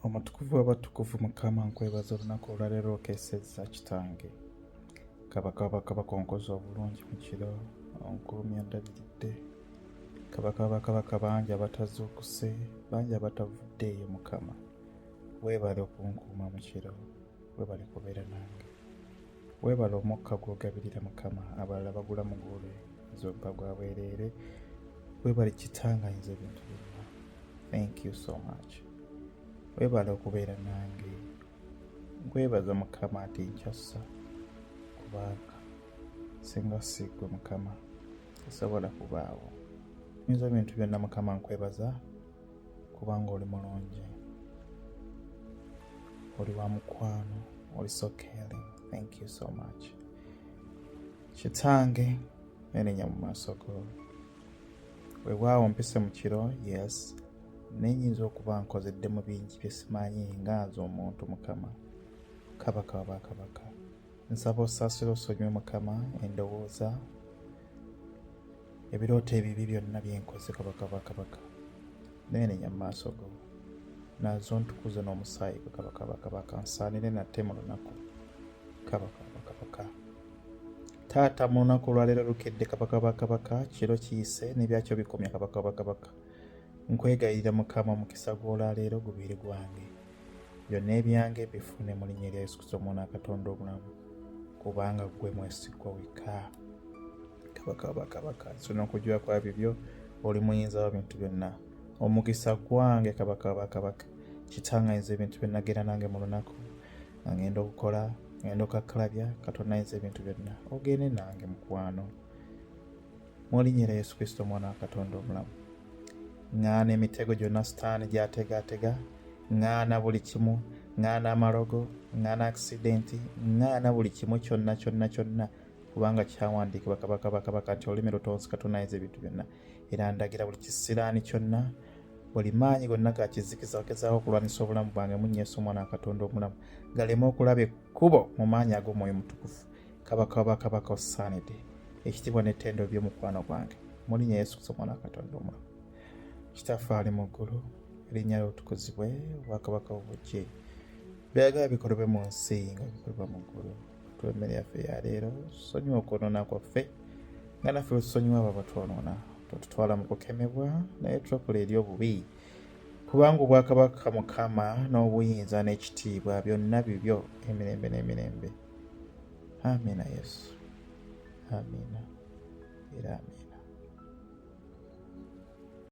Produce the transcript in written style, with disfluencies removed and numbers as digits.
Omutukuvu w'abatukuvu Mukama nkwebaza olunaku olwaleero okeesezza kitange. Kabaka w'abakabaka onkoze obulungi mu kiro, onkuumye ndabiride. Kabaka w'abakabaka bangi abatazuukuse, bangi abatavuddeeyo Mukama. Weebale okunkuuma mu kiro, weebale kubeera nange. Weebale omukka gw'ogabirira Mukama, abalala bagula muguule zompa gwa bwereere. Weebale kitanga ayinza ebintu byonna. Thank you so much. Weebale okubeera nange. Nkwebaza Mukama ati nkyassa kubanga singa siggwe Mukama tesobola kubaawo. Nyinza ebintu byonna Mukama nkwebaza kubanga oli mulungi. Oli wa mukwano, oli so caring. Thank you so much. Kitange erinnya mu maaso go. Weewaawo mpise mu kiro, yes. Nenyinza okuba nkozeddemu bingi bye simanyi nga nze omuntu Mukama. Kabaka w'abakabaka. Nsaba osaasire osonyiwe Mukama endowooza, ebirooto ebibi byonna bye nkoze Kabaka w'abakabaka. Neenenya mu maaso go. Nazo ntukuze n'omusaayi gwe Kabaka w'abakabaka. Nsaanire nate mu lunaku Kabaka w'abakabaka. Taata mu lunaku olwaleero lukedde Kabaka w'abakabaka, kiro kiyise n'ebyakyo bikomya Kabaka w'abakabaka. Nkwegayirira Mukama omukisa gw'olwaleero gubeere gwange. Byonna ebyange bifune mu linnya erya Yesu Kristo Omwana wa Katonda omulamu, kubanga ggwe mwesigwa wekka. Kabaka w'abakabaka, nsonyiwa okujjula kwa bibyo, oli muyinza wa bintu byonna. Omukisa gwange Kabaka w'abakabaka. Kitange ayinza ebintu byonna, genda nange mu lunaku. Ngenda okukola, ngenda okakkalabya, Katonda ayinza ebintu byonna. Ogende nange mukwano. Mu linnya erya Yesu Kristo Omwana wa Katonda omulamu. Ngana emitego gyonna Sitaani gy'ategaatega, ngana buli kimu, ngana amalogo, ngana accidenti, ngana buli kimu kyonna kubanga kyawandiikibwa Kabaka w'abakabaka nti olulimi lutonzi Katonda ayinza ebintu byonna. Era ndagira buli kisiraani kyonna, buli maanyi gonna ga kizikiza ogezaako okulwanisa obulamu bwange mu linnya Yesu Omwana wa Katonda omulamu, galeme okulaba ekkubo mu maanyi ag'Omwoyo Mutukuvu. Kabaka w'abakabaka osaanidde ekitiibwa n'ettendo by'omukwano gwange mu linnya Yesu Kristo Omwana wa Katonda omulamu. Kitaffe ali mu ggulu, erinnya lyo litukuzibwe, obwakabaka bwo bujje. Byagala bikolebwe mu nsi nga bikolebwa mu ggulu. Tuwe emmere yaffe ya leero, tusonyiwe okwonoona kwaffe nga naffe bwe tusonyiwa abo abatwonoona. Totutwala mu kukemebwa, naye tulokole eri obubi. Kubanga obwakabaka Mukama n'obuyinza n'ekitiibwa byonna bibyo emirembe n'emirembe. Amiina Yesu. Amiina era amiina.